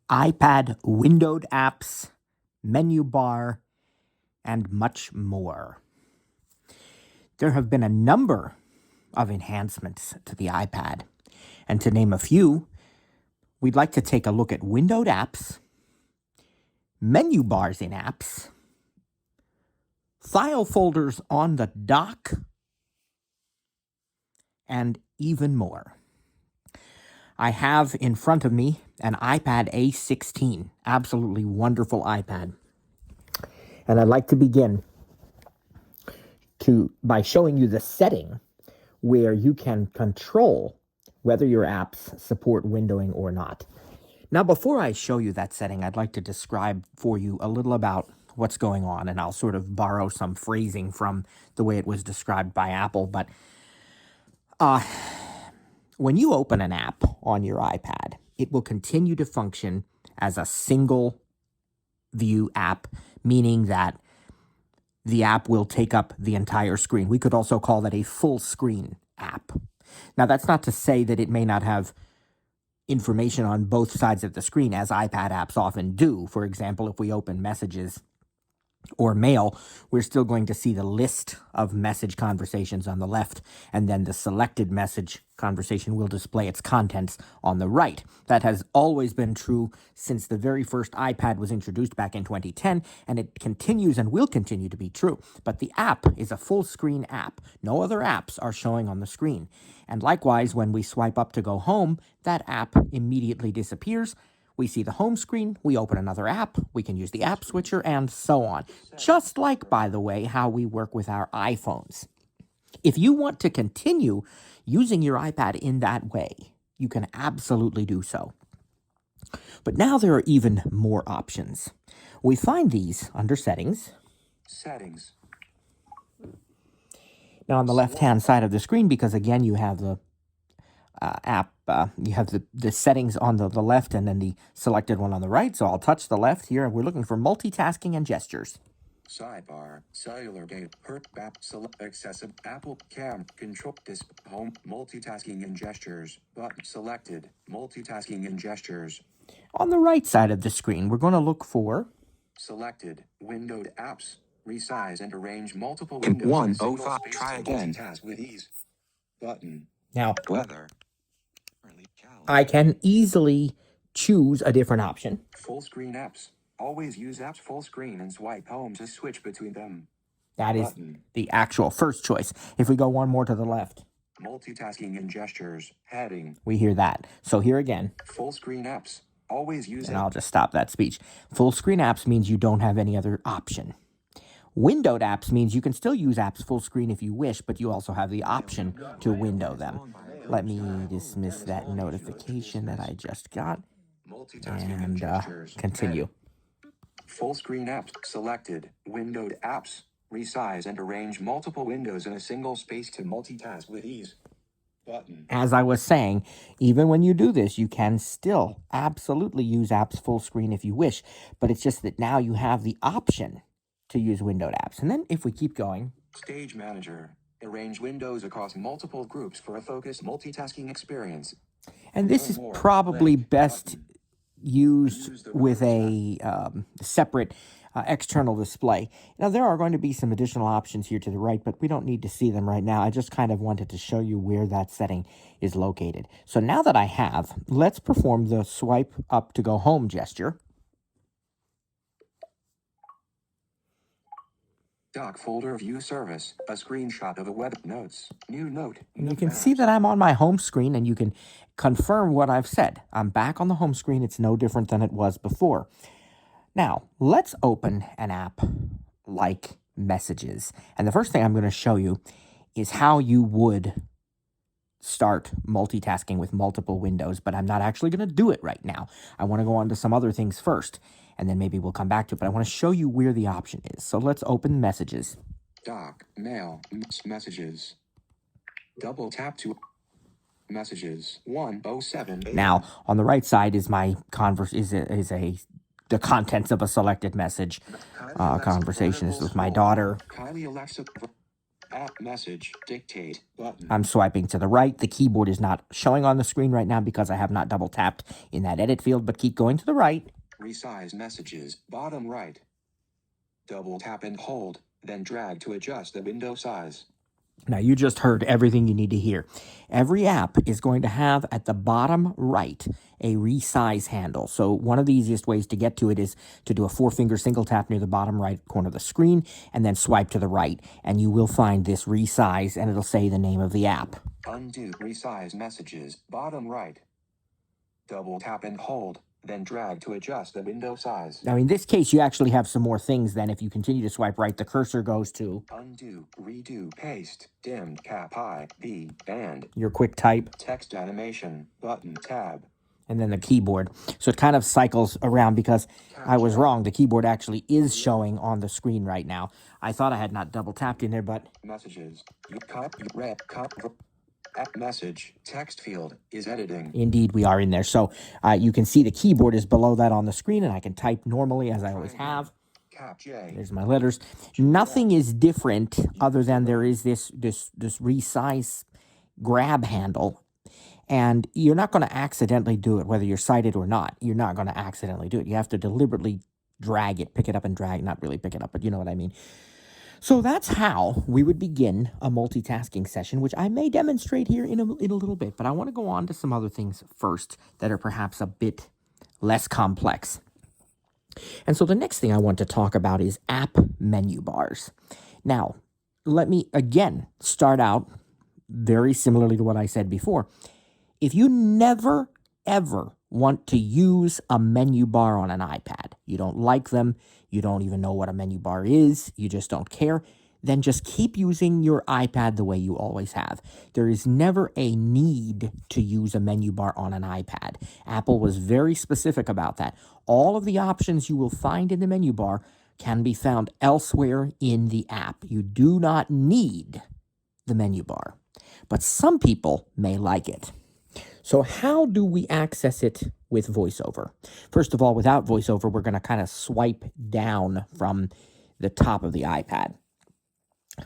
iPad windowed apps, menu bar, and much more. There have been a number of enhancements to the iPad, and to name a few, we'd like to take a look at windowed apps, menu bars in apps, file folders on the dock, and even more. I have in front of me an iPad A16, absolutely wonderful iPad. And I'd like to begin by showing you the setting where you can control whether your apps support windowing or not. Now, before I show you that setting, I'd like to describe for you a little about what's going on, and I'll sort of borrow some phrasing from the way it was described by Apple. But when you open an app on your iPad, it will continue to function as a single view app, meaning that the app will take up the entire screen. We could also call that a full screen app. Now, that's not to say that it may not have information on both sides of the screen, as iPad apps often do. For example, if we open Messages or Mail, we're still going to see the list of message conversations on the left, and then the selected message conversation will display its contents on the right. That has always been true since the very first iPad was introduced back in 2010, and it continues and will continue to be true. But the app is a full screen app. No other apps are showing on the screen. And likewise, when we swipe up to go home, that app immediately disappears. We see the home screen, we open another app, we can use the app switcher, and so on. Just like, by the way, how we work with our iPhones. If you want to continue using your iPad in that way, you can absolutely do so. But now there are even more options. We find these under Settings. Settings. Now on the left-hand side of the screen, because again you have the you have the settings on the left and then the selected one on the right. So I'll touch the left here. We're looking for multitasking and gestures. Sidebar, cellular data, herp, app, select, accessible, Apple, cam, control, home, multitasking and gestures, button selected, multitasking and gestures. On the right side of the screen, we're going to look for selected, windowed apps, resize and arrange multiple windows. 105, try again. Multitask with ease. Button. Now, weather. I can easily choose a different option. Full screen apps. Always use apps full screen and swipe home to switch between them. That is the actual first choice. If we go one more to the left. Multitasking and gestures. Heading. We hear that. So here again. Full screen apps. Always use and I'll just stop that speech. Full screen apps means you don't have any other option. Windowed apps means you can still use apps full screen if you wish, but you also have the option to window them. Let me dismiss that notification that I just got and continue. Full screen apps selected, windowed apps, resize and arrange multiple windows in a single space to multitask with ease. Button. As I was saying, even when you do this, you can still absolutely use apps full screen if you wish, but it's just that now you have the option to use windowed apps. And then if we keep going. Stage Manager. Arrange windows across multiple groups for a focused multitasking experience. And this is probably best used with a separate external display. Now, there are going to be some additional options here to the right, but we don't need to see them right now. I just kind of wanted to show you where that setting is located. So now that I have, let's perform the swipe up to go home gesture. Doc folder view service, a screenshot of a web notes, new note. And you can see that I'm on my home screen, and you can confirm what I've said. I'm back on the home screen. It's no different than it was before. Now, let's open an app like Messages. And the first thing I'm going to show you is how you would start multitasking with multiple windows, but I'm not actually going to do it right now. I want to go on to some other things first, and then maybe we'll come back to it, but I want to show you where the option is. So let's open Messages. Doc, Mail, Messages. Double tap to Messages 107. Now, on the right side is my the contents of a selected message. Conversations with my daughter. Kylie Alexa. App message. Dictate. Button. I'm swiping to the right. The keyboard is not showing on the screen right now because I have not double tapped in that edit field, but keep going to the right. Resize messages. Bottom right. Double tap and hold, then drag to adjust the window size. Now, you just heard everything you need to hear. Every app is going to have at the bottom right a resize handle. So one of the easiest ways to get to it is to do a 4-finger single tap near the bottom right corner of the screen and then swipe to the right. And you will find this resize and it'll say the name of the app. Undo resize messages. Bottom right. Double tap and hold, then drag to adjust the window size. Now, in this case, you actually have some more things. Then if you continue to swipe right, the cursor goes to Undo, redo, paste, dimmed, cap I, B, and your quick type. Text animation, button, tab. And then the keyboard. So it kind of cycles around because I was wrong. The keyboard actually is showing on the screen right now. I thought I had not double tapped in there, but Messages. You copy, red, copy. App message, text field, is editing. indeed we are in there. So you can see the keyboard is below that on the screen, and I can type normally as I always have. Cap J. There's my letters. Nothing is different other than there is this resize grab handle. And you're not going to accidentally do it, whether you're sighted or not. You're not going to accidentally do it. You have to deliberately drag it, pick it up and drag, not really pick it up, but you know what I mean. So that's how we would begin a multitasking session, which I may demonstrate here in a little bit. But I want to go on to some other things first that are perhaps a bit less complex. And so the next thing I want to talk about is app menu bars. Now, let me again start out very similarly to what I said before. If you never, ever want to use a menu bar on an iPad, you don't like them, you don't even know what a menu bar is, you just don't care, then just keep using your iPad the way you always have. There is never a need to use a menu bar on an iPad. Apple was very specific about that. All of the options you will find in the menu bar can be found elsewhere in the app. You do not need the menu bar, but some people may like it. So how do we access it with VoiceOver? First of all, without VoiceOver, we're going to kind of swipe down from the top of the iPad.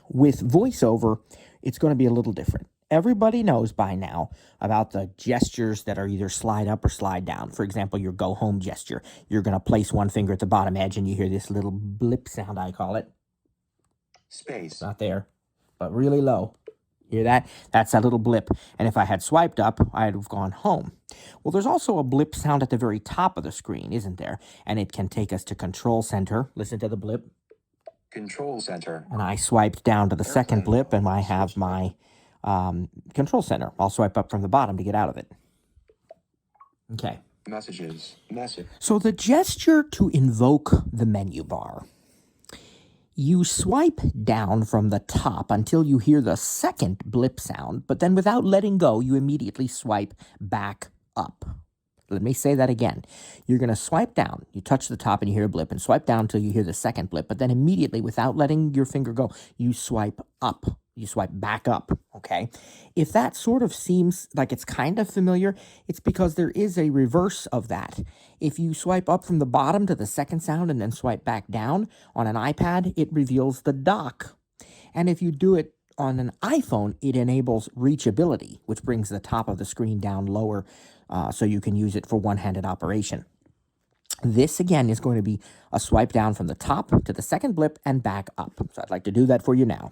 With VoiceOver, it's going to be a little different. Everybody knows by now about the gestures that are either slide up or slide down. For example, your go home gesture. You're going to place one finger at the bottom edge and you hear this little blip sound, I call it. Space. Not there, but really low. Hear that? That's a little blip. And if I had swiped up, I'd have gone home. Well, there's also a blip sound at the very top of the screen, isn't there? And it can take us to Control Center. Listen to the blip. Control Center. And I swiped down to the second blip, and I have my Control Center. I'll swipe up from the bottom to get out of it. Okay. Messages. Message. So the gesture to invoke the menu bar. You swipe down from the top until you hear the second blip sound, but then without letting go, you immediately swipe back up. Let me say that again. You're going to swipe down. You touch the top and you hear a blip, and swipe down until you hear the second blip, but then immediately, without letting your finger go, you swipe up. You swipe back up, okay? If that sort of seems like it's kind of familiar, it's because there is a reverse of that. If you swipe up from the bottom to the second sound and then swipe back down on an iPad, it reveals the dock. And if you do it on an iPhone, it enables reachability, which brings the top of the screen down lower so you can use it for one-handed operation. This, again, is going to be a swipe down from the top to the second blip and back up. So I'd like to do that for you now.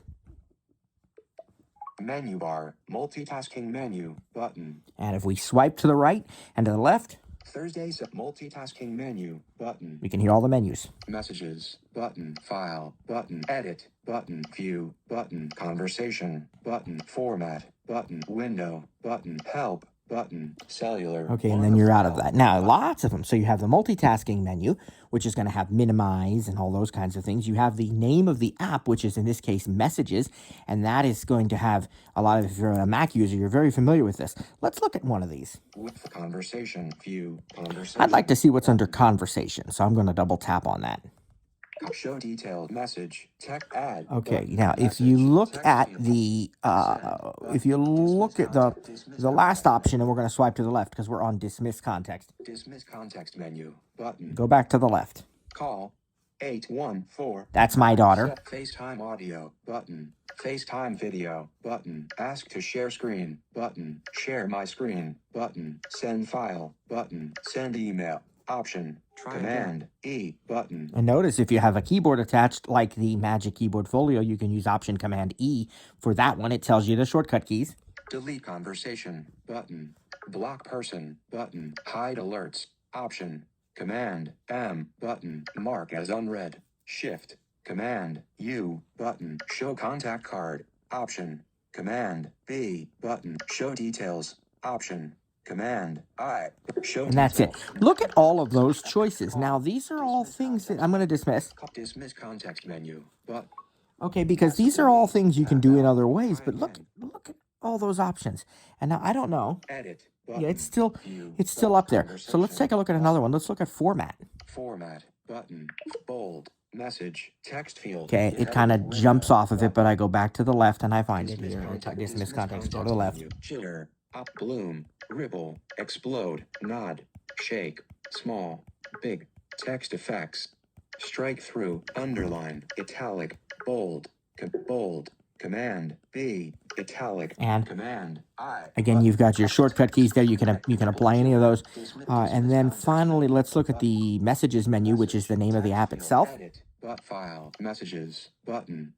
Menu bar. Multitasking menu. Button. And if we swipe to the right and to the left, Thursday's multitasking menu. Button. we can hear all the menus. Messages. Button. File. Button. Edit. Button. View. Button. Conversation. Button. Format. Button. Window. Button. Help. Button. Cellular. Okay, and then you're out of that. Now, lots of them. So you have the multitasking menu, which is going to have minimize and all those kinds of things. You have the name of the app, which is in this case messages, and that is going to have a lot of, if you're a Mac user, you're very familiar with this. Let's look at one of these. With conversation. View. Conversation. I'd like to see what's under conversation, so I'm going to double tap on that. Show detailed message. Tech add. Okay, Button. now if Message. you look Text at field. the Send. if you look at Dismiss the last context. option, and we're going to swipe to the left because we're on dismiss context. Dismiss context menu. Button. Go back to the left. Call. 814. That's my daughter. Set FaceTime audio button. FaceTime video button. Ask to share screen button. Share my screen button. Send file button. Send email option. Command E button. And notice if you have a keyboard attached like the Magic Keyboard Folio, you can use Option Command E. For that one, it tells you the shortcut keys. Delete conversation button. Block person button. Hide alerts option. Command M button. Mark as unread. Shift. Command U button. Show contact card option. Command B button. Show details option. Command I. Show And that's it. details. Look at all of those choices. Now, these are all things that I'm going to dismiss. Dismiss context menu. But Okay, because these are all things you can do in other ways. But look at all those options. And now I don't know. edit. Yeah, it's still up there. So let's take a look at another one. Let's look at format. Format button. Bold. Message. Text field. Okay, it kind of jumps off of it, but I go back to the left and I find it here. Dismiss context, go to the left. Jitter. Up. Bloom. Ripple. Explode. Nod. Shake. Small. Big. Text effects. Strike through. Underline. Italic. Bold. Bold. Command B. Italic. And Command I. again, you've got your shortcut keys there. You can apply any of those. And then finally, let's look at the messages menu, which is the name of the app itself. Edit. But file. Messages. Button.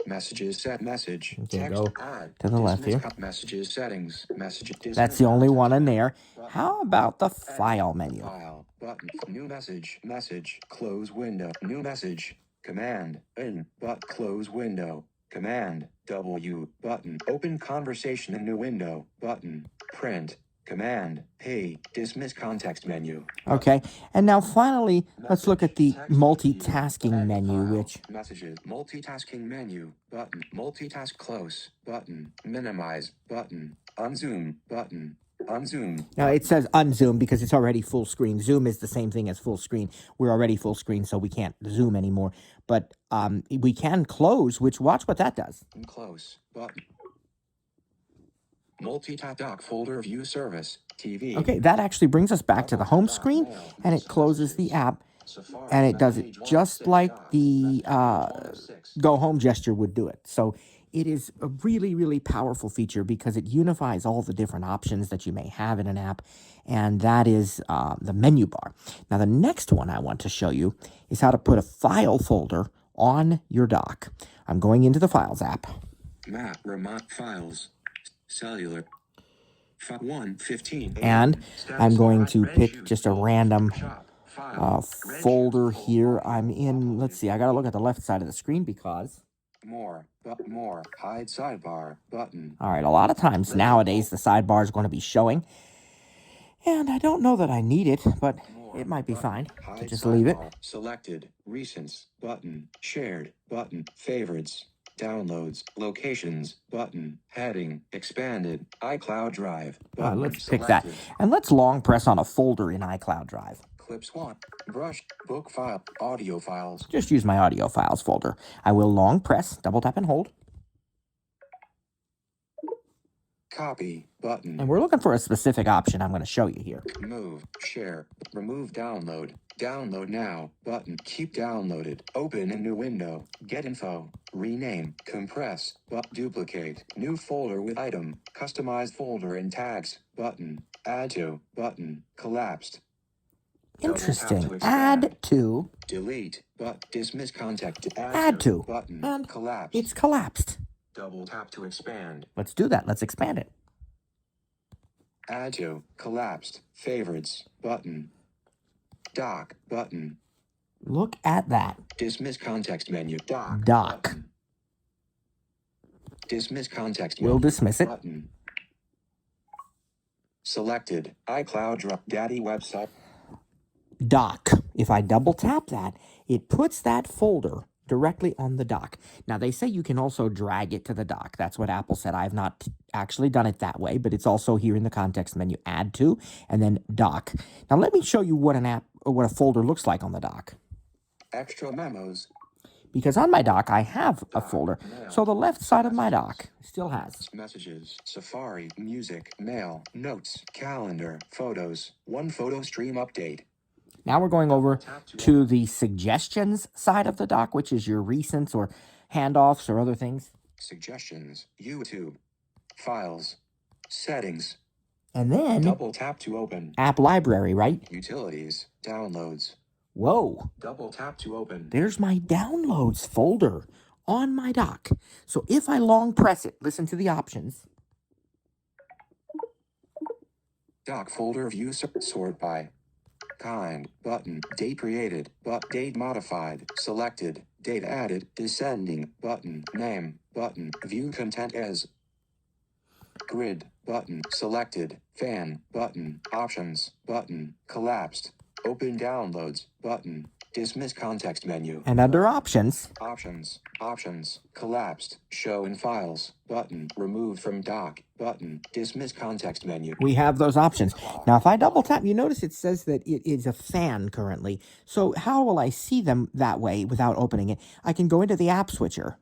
Messages set message. Okay, Text go add. to the left here. Messages settings. Message. That's the only one in there. How about the file menu? File button. New message. Message. Close window. New message. Command in. But close window. Command W button. Open conversation in new window button. Print. Command P. Dismiss context menu. Okay, and now finally, let's look at the multitasking menu, which Messages. Multitasking menu button. Multitask close button. Minimize button. Unzoom button. Unzoom. now it says unzoom because it's already full screen. Zoom is the same thing as full screen. We're already full screen, so we can't zoom anymore. But we can close, which watch what that does. Close button. Multitap dock folder view service TV. Okay, that actually brings us back to the home screen, and it closes the app, and it does it just like the go home gesture would do it. So it is a really, really powerful feature because it unifies all the different options that you may have in an app, and that is the menu bar. Now, the next one I want to show you is how to put a file folder on your dock. I'm going into the Files app. Map remote files. Cellular. 115. And I'm going to pick just a random folder here. I'm in, let's see, I got to look at the left side of the screen because... More. Hide sidebar button. All right, a lot of times nowadays the sidebar is going to be showing. And I don't know that I need it, but it might be fine to just leave it. Selected. Recents button. Shared button. Favorites. Downloads. Locations button. Heading. Expanded. iCloud Drive. Let's pick that. And let's long press on a folder in iCloud Drive. Clips 1. Brush. Book file. Audio files. Just use my audio files folder. I will long press, double tap and hold. Copy button. And we're looking for a specific option I'm going to show you here. Move. Share. Remove download. Download now button. Keep downloaded. Open a new window. Get info. Rename. Compress. But duplicate. New folder with item. Customize folder and tags button. Add to button. Collapsed. Interesting. Add to. Delete. But dismiss contact. Add to. Button. And collapsed. it's collapsed. Double tap to expand. Let's do that. Let's expand it. Add to. Collapsed. Favorites. Button. Dock. Button. Look at that. Dismiss context menu. Dock. Button. Dismiss context menu. We'll dismiss it. Button. Selected. iCloud Drop. Daddy website. Dock. If I double tap that, it puts that folder directly on the dock. Now, they say you can also drag it to the dock. That's what Apple said. I've not actually done it that way, but it's also here in the context menu, add to, and then dock. Now, let me show you what an app or what a folder looks like on the dock. Extra memos. Because on my dock, I have a folder. So the left side of my dock still has Messages, Safari, Music, Mail, Notes, Calendar, Photos, One Photo Stream Update. Now we're going over to the suggestions side of the dock, which is your recents or handoffs or other things. Suggestions, YouTube, Files, Settings. And then Double tap to open. App Library, right? Utilities, Downloads. Whoa. Double tap to open. There's my Downloads folder on my dock. So if I long press it, listen to the options. Dock folder view sort by kind button, date created, but date modified, selected, date added, descending button, name button, view content as grid button, selected, fan button, options button, collapsed, open downloads button, dismiss context menu. And under options, options, collapsed, show in files button, removed from dock button, dismiss context menu. we have those options. Now, if I double tap, you notice it says that it is a fan currently. So how will I see them that way without opening it? I can go into the app switcher.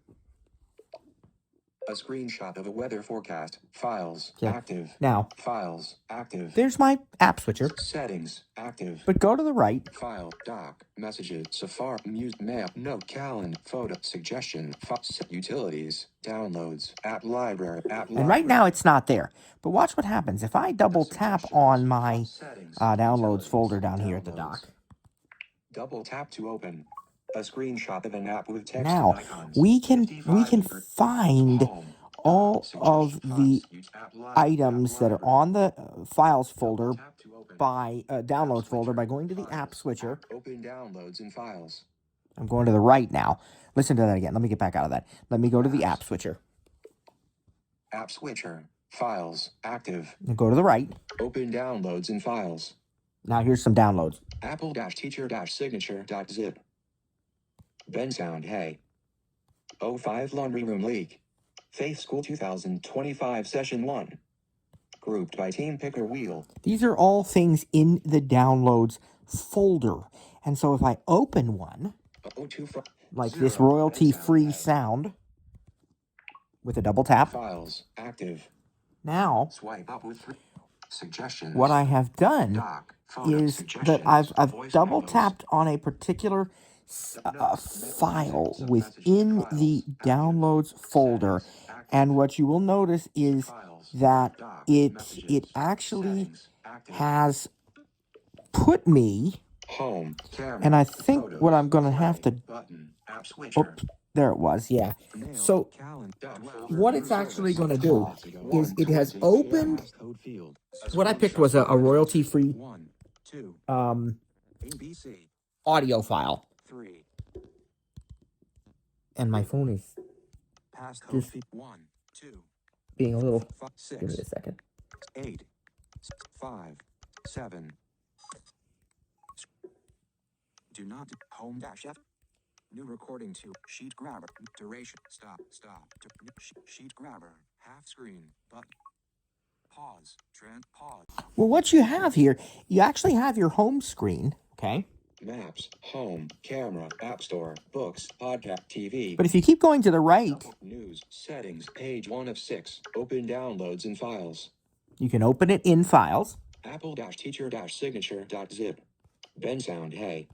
A screenshot of a weather forecast. Files, Yeah. active. Now, Files, active. there's my app switcher. Settings, active. But go to the right. File, dock, messages, Safari, music, map, note, calendar, photo, suggestion, utilities, downloads, app library, And right now it's not there. But watch what happens. If I double tap on my downloads folder down here at the dock. Double tap to open. A screenshot of an app with text Now, and icons. we can find all of the items that are on the files folder by downloads folder by going to the app switcher. Open downloads and files. I'm going to the right now. Listen to that again. Let me get back out of that. Let me go to the app switcher. App switcher. Files. Active. And go to the right. Open downloads and files. Now here's some downloads. Apple-teacher-signature.zip. Ben Sound Hey. 05 Laundry Room Leak. Faith School 2025 Session 1. Grouped by Team Picker Wheel. These are all things in the downloads folder. And so if I open one, like this royalty-free sound, with a double tap, Files. Active. now Swipe up with suggestions. what I have done Dock. Photo, is that I've double tapped on a particular file within the downloads folder, and what you will notice is that it actually has put me Home. Camera. and I think Photos, what I'm going to have to button. App switcher. oops, there it was, yeah. So what it's actually going to do is it has opened what I picked was a royalty-free audio file. And my phone is just being a little. Give me a second. 8, 5, 7. Do not home dash F. New recording to sheet grabber. Duration. Stop. Sheet grabber. Half screen. Button. Pause. Pause. Well, what you have here, you actually have your home screen, okay? Maps, home, camera, app store, books, podcast, TV. But if you keep going to the right, News, settings, page 1 of 6. Open downloads and files. you can open it in files. Apple-teacher-signature.zip. Ben Sound Hey.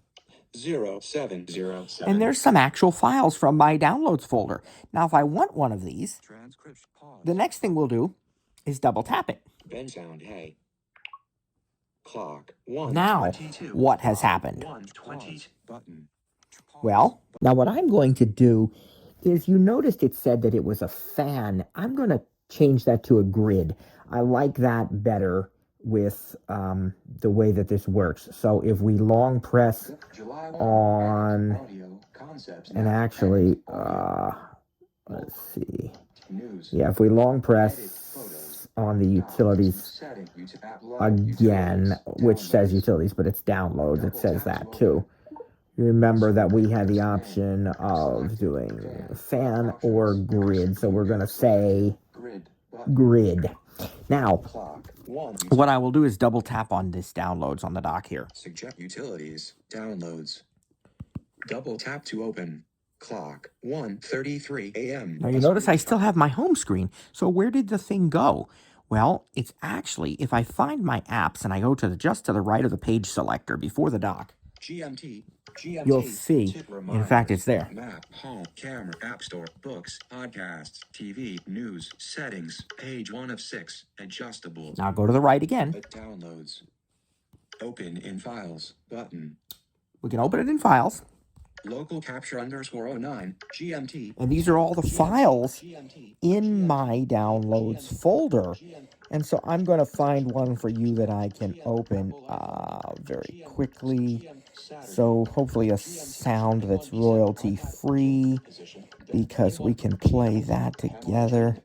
0707. And there's some actual files from my downloads folder. Now, if I want one of these, Transcription. Pause. the next thing we'll do is double tap it. Ben Sound Hey. Clock. 1. Now, what has happened? 1:20. Button. Well, now what I'm going to do is, you noticed it said that it was a fan. I'm going to change that to a grid. I like that better with the way that this works. So if we long press on, and actually, let's see. Yeah, if we long press on the utilities again, which says utilities, but it's downloads, it says that too. Remember that we had the option of doing fan or grid, so we're going to say grid. Now, what I will do is double tap on this downloads on the dock here. Suggest utilities, downloads. Double tap to open. Clock. 1:33 a.m. Now you notice I still have my home screen. So where did the thing go? Well, it's actually, if I find my apps and I go to just to the right of the page selector before the dock, GMT. you'll see, Tip in fact, reminders. it's there. Map, home, camera, app store, books, podcasts, TV, news, settings. Page 1 of 6. Adjustable. Now go to the right again. Downloads. Open in files. Button. We can open it in files. Local capture _09. GMT. And these are all the files in my downloads folder. And so I'm going to find one for you that I can open very quickly. So hopefully a sound that's royalty free, because we can play that together.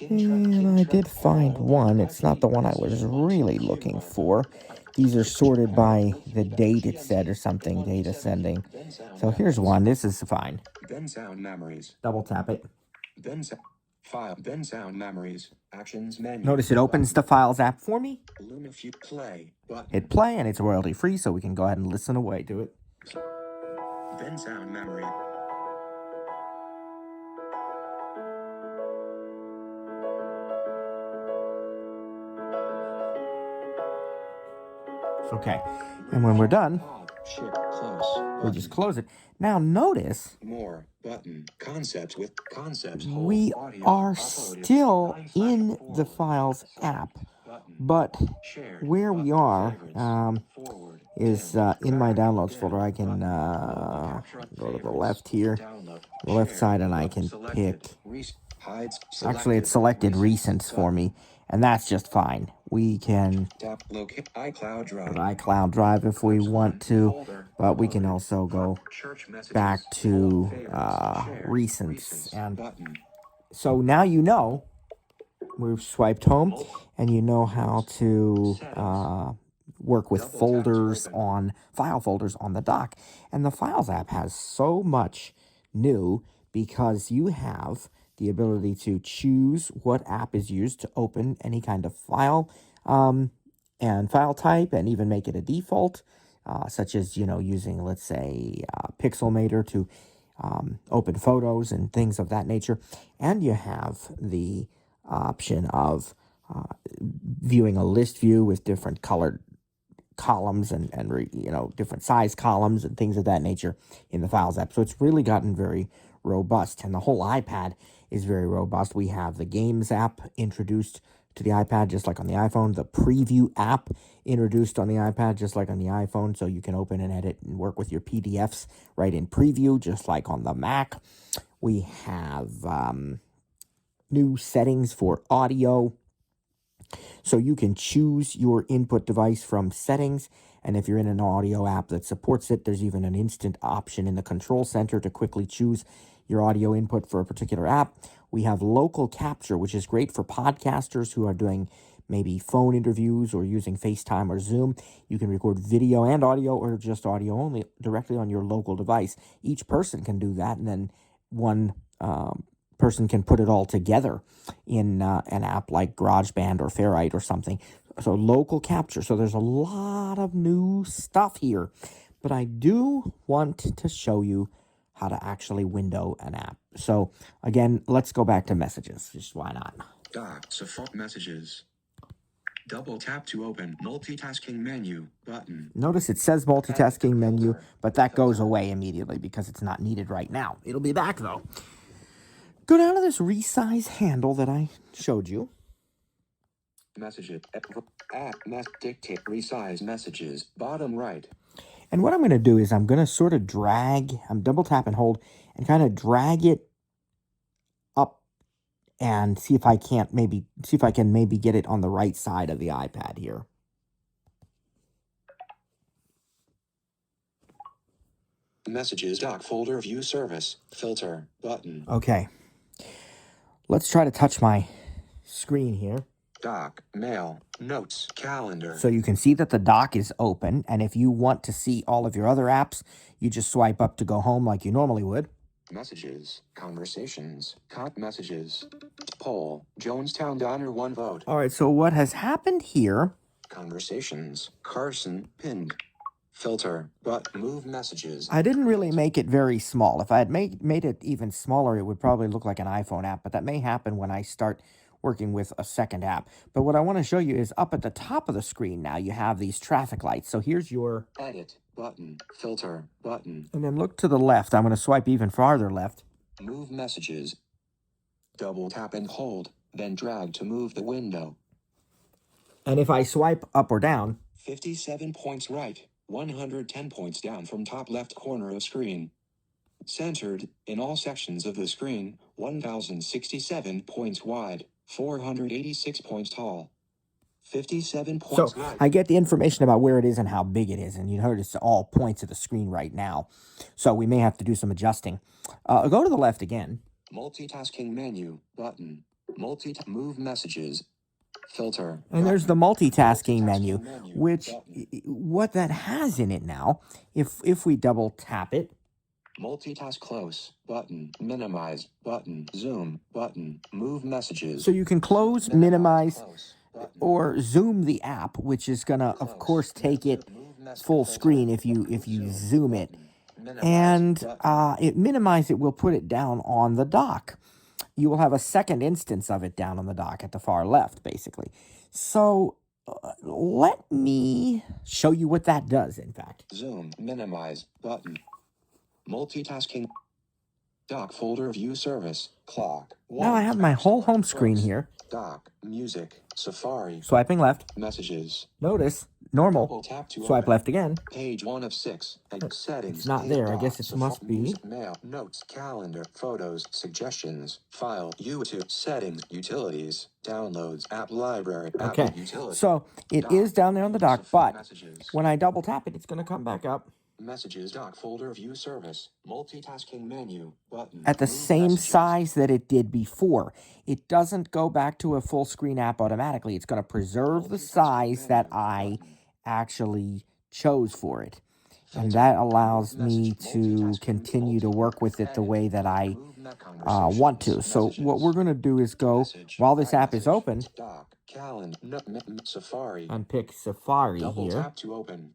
And I did find one. It's not the one I was really looking for. These are sorted by the date it said or something, date ascending. So here's one. This is fine. Then sound memories. Double tap it. Then file. Then sound memories. Actions menu. Notice it opens the Files app for me. Lumify play. Button. Hit play, and it's royalty free, so we can go ahead and listen away to it. Then sound memory. Okay. And when we're done, Shift close. we'll just close it. Now notice More button. Concepts with concepts. we are still in the Files app, but where we are is in my downloads folder. I can go to the left here, the left side, and I can pick. Actually, it's selected recents for me, and that's just fine. We can tap locate iCloud Drive. put iCloud Drive if we want to, but we can also go back to recents. And so now you know, we've swiped home, and you know how to work with folders on, file folders on the dock. And the Files app has so much new, because you have the ability to choose what app is used to open any kind of file and file type, and even make it a default, such as, using, let's say, Pixelmator to open photos and things of that nature. And you have the option of viewing a list view with different colored columns and different size columns and things of that nature in the Files app. So it's really gotten very robust, and the whole iPad is very robust. We have the Games app introduced to the iPad, just like on the iPhone. The Preview app introduced on the iPad, just like on the iPhone, so you can open and edit and work with your PDFs right in Preview, just like on the Mac. We have new settings for audio, so you can choose your input device from settings. And if you're in an audio app that supports it, there's even an instant option in the control center to quickly choose your audio input for a particular app. We have local capture, which is great for podcasters who are doing maybe phone interviews or using FaceTime or Zoom. You can record video and audio, or just audio only, directly on your local device. Each person can do that, and then one person can put it all together in an app like GarageBand or Ferrite or something. So local capture. So there's a lot of new stuff here. But I do want to show you how to actually window an app. So again, let's go back to messages. Just why not? Doc, Safari messages. Double tap to open multitasking menu button. Notice it says multitasking menu, but that goes away immediately because it's not needed right now. It'll be back though. Go down to this resize handle that I showed you. Messages. Dictate resize messages. Bottom right. And what I'm going to do is I'm going to sort of drag, I'm double tap and hold, and kind of drag it up and see if I can maybe get it on the right side of the iPad here. Messages doc folder view service filter button. Okay. Let's try to touch my screen here. Doc, mail, notes, calendar. So you can see that the dock is open, and if you want to see all of your other apps, you just swipe up to go home like you normally would. Messages, conversations, messages, poll, Jonestown Donner 1 vote. All right, so what has happened here? Conversations, Carson, pinned. Filter, but move messages. I didn't really make it very small. If I had made it even smaller, it would probably look like an iPhone app, but that may happen when I start working with a second app. But what I want to show you is up at the top of the screen now, you have these traffic lights. So here's your Edit button. Filter button. and then look to the left. I'm going to swipe even farther left. Move messages. Double tap and hold, then drag to move the window. And if I swipe up or down, 57 points right, 110 points down from top left corner of screen. Centered, in all sections of the screen, 1,067 points wide, 486 points tall. 57 points so right. I get the information about where it is and how big it is. And you notice all points of the screen right now. So we may have to do some adjusting. Go to the left again. Multitasking menu, button. Move messages. Filter. And there's the button. multitasking menu, menu, which button. what that has in it now, if we double tap it, Multitask close, button. Minimize, button. Zoom, button. Move messages. so you can close, minimize, close, button. or zoom the app, which is gonna, of Close. course, take it Move message full filter. screen if you zoom it. button. Minimize, And button. minimize it will put it down on the dock. You will have a second instance of it down on the dock at the far left, basically. So let me show you what that does, in fact. Zoom, minimize, button. Multitasking. Dock folder view service. Clock. Now I have my whole home screen here. Dock. Music. Safari. Swiping left. Messages. Notice, normal. Double tap to Swipe open. left again. Page 1 of 6. Settings. It's not there. I guess it must be. Music, mail. Notes. Calendar. Photos. Suggestions. File. YouTube. Settings. Utilities. Downloads. App library. App Okay, utilities. so it Dock. is down there on the dock, Safari but messages. when I double tap it, it's going to come back up Messages. Dock folder view service. Multitasking menu. Button. at the Move same messages. size that it did before. It doesn't go back to a full screen app automatically. It's going to preserve the size that I actually chose for it. And that allows me to continue to work with it the way that I want to. So what we're going to do is go, while this app is open, Dock. Calendar. Safari. and pick Safari Double here. tap to open.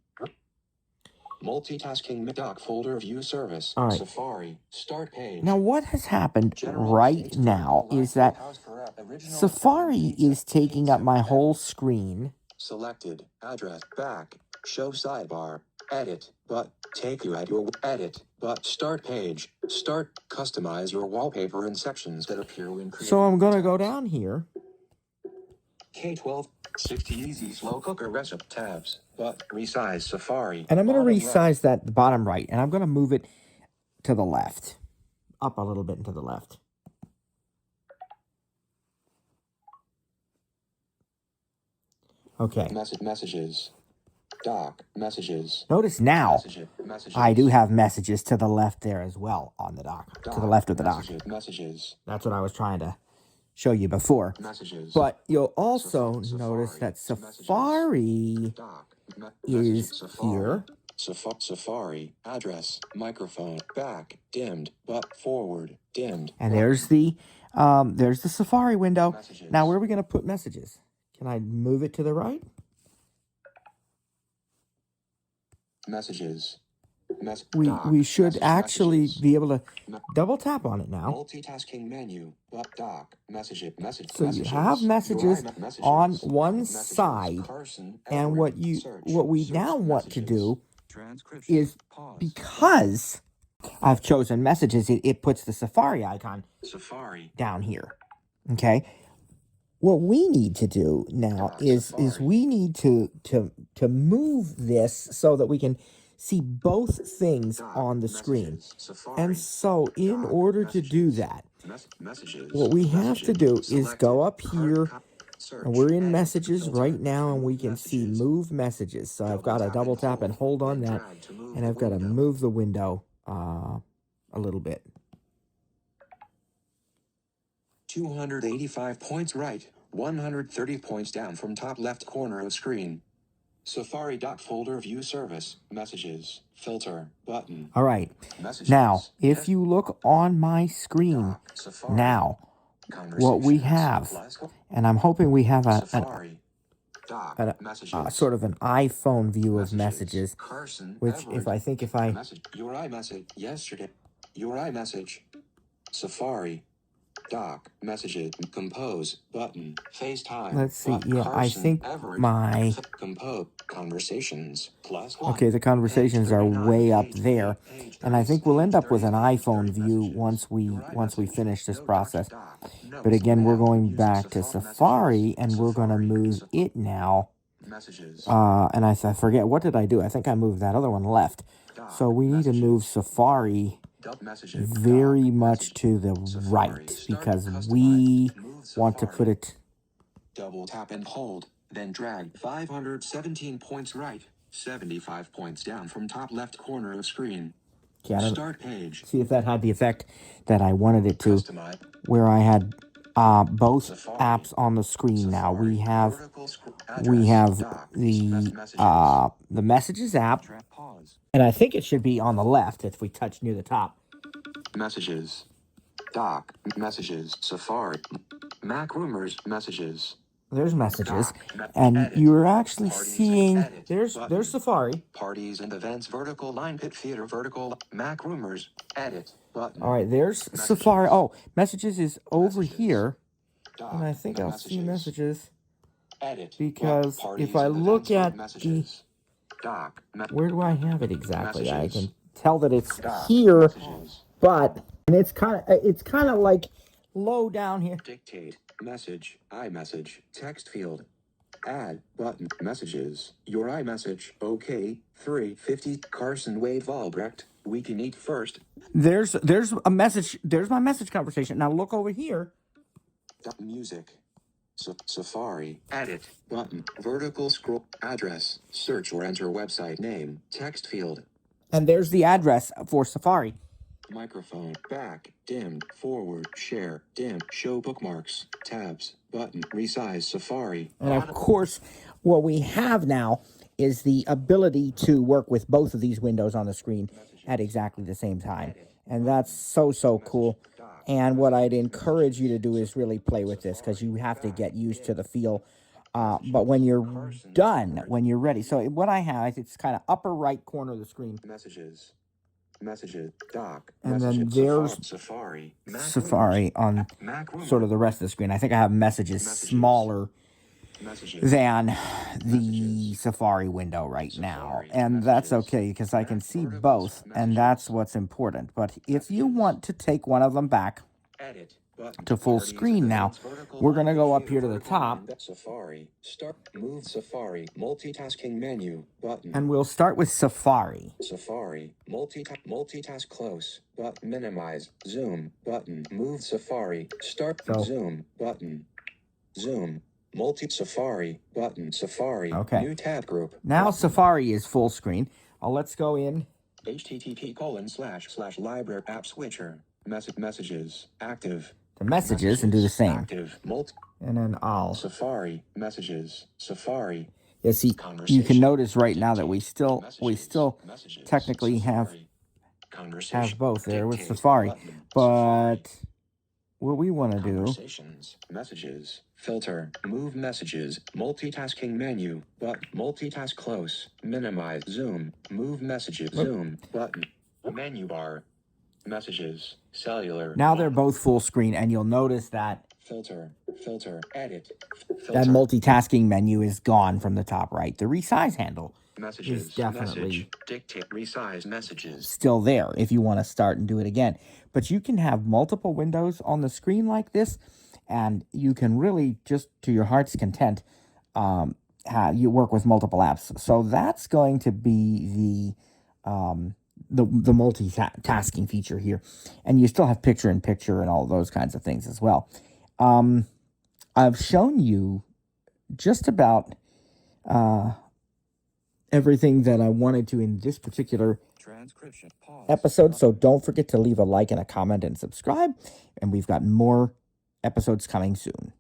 Multitasking dock folder view service. All right. Safari. Start page. Now what has happened General right states now Live is that House for app. Original Safari pizza. is taking up my Pizza. whole screen. Selected. Address. Back. Show sidebar. Edit. But take you at your edit. But start page. Start. Customize your wallpaper and sections that appear when creating. So I'm going to go down here. K12. 60 easy slow cooker recipe tabs. But resize Safari. And I'm going to Bottom resize right. that the bottom right. And I'm going to move it to the left. Up a little bit and to the left. Okay. Messages. Dock. Messages. Notice now Messages. I do have messages to the left there as well on the dock. To the left of the dock. Messages. That's what I was trying to show you before. Messages. But you'll also Safari. notice that Messages. Safari Dock. is Safari. here. Safari. Address. Microphone. Back. Dimmed. But forward. Dimmed. And there's the Safari window. Messages. Now where are we going to put messages? Can I move it to the right? Messages. We should actually Messages. be able to double tap on it now. Multitasking menu. Dock. Message. So you have messages on one side, and what we now want to do is, because I've chosen messages, it puts the Safari icon Safari. down here. Okay. What we need to do now is we need to move this so that we can see both things on the screen. And so in order to do that, what we have to do is go up here, and we're in messages right now, and we can see move messages. So I've got to double tap and hold on that, and I've got to move the window a little bit. 285 points right, 130 points down from top left corner of screen. Safari dock folder view service. Messages. Filter. Button. All right. Messages. Now, if you look on my screen Dock. Safari. now, what we have, and I'm hoping we have Safari. Dock. Messages. sort of an iPhone view of messages, Carson. which Everett. if I Message. Your iMessage. Yesterday. Your iMessage. Safari. Doc. Messages. Compose. Button. FaceTime. Let's see. Yeah, I Carson, think Everett. my... Compose. Conversations. +1. Okay, the conversations are way up there, and I think we'll end up with an iPhone view once we finish this process. But again, we're going back to Safari, and we're going to move it now. And I forget, what did I do? I think I moved that other one left. So we need to move Safari very much to the right, because we want to put it... Double tap and hold, then drag 517 points right, 75 points down from top left corner of screen. Start page. See if that had the effect that I wanted it to, Customize. where I had both apps on the screen now. We have the Messages app, and I think it should be on the left if we touch near the top. Messages. Doc. Messages. Safari. Mac Rumors. Messages. There's Messages, and you're actually seeing there's Safari. Parties and events. Vertical line. Pit theater. Vertical. Mac Rumors. Edit. Button. All right, there's Safari. Oh, Messages is over here, and I think I'll see Messages. Edit. Because if I look at the... Where do I have it exactly? I can tell that it's here, but... And it's kind of like low down here. Dictate. Message. iMessage. Text field. Add. Button. Messages. Your iMessage. Okay. 350. Carson Wade Albrecht. We can eat first. There's a message. There's my message conversation. Now look over here. Music. Safari. Edit. Button. Vertical scroll. Address. Search or enter website name. Text field. And there's the address for Safari. Microphone. Back. Dimmed. Forward. Share. Dim. Show bookmarks. Tabs. Button. Resize Safari. And of course, what we have now is the ability to work with both of these windows on the screen at exactly the same time. And that's so cool. And what I'd encourage you to do is really play with this, because you have to get used to the feel. But when you're done, when you're ready. So what I have, it's kind of upper right corner of the screen. Messages, Doc. And then there's Safari on sort of the rest of the screen. I think I have Messages smaller than the Safari window right now. And that's okay, because I can see both, and that's what's important. But if you want to take one of them back to full screen now, we're going to go up here to the top. Safari. Start. Move Safari. Multitasking menu. Button. And we'll start with Safari. Safari. Multitask close. But minimize. Zoom. Button. Move Safari. Start. Zoom. Button. Zoom. Safari. Button. Safari. Okay. New tab group. Now button. Safari is full screen. Let's go in. http://library app switcher. Messages. Active. The messages and do the same. Active. And then I'll... Safari. Messages. Safari. Yeah, see, you can notice right now that we still technically have both there with Safari. But what we want to do... Messages. Filter. Move messages. Multitasking menu. But multitask close. Minimize. Zoom. Move messages. Zoom. Button. Menu bar. Messages. Cellular. Now they're both full screen, and you'll notice that Filter. Edit. Filter. That multitasking menu is gone from the top right. The resize handle is definitely Dictate. Resize messages. Still there if you want to start and do it again. But you can have multiple windows on the screen like this, and you can really, just to your heart's content, you work with multiple apps. So that's going to be the multitasking feature here. And you still have picture-in-picture and all those kinds of things as well. I've shown you just about everything that I wanted to in this particular episode. So don't forget to leave a like and a comment and subscribe. And we've got more episodes coming soon.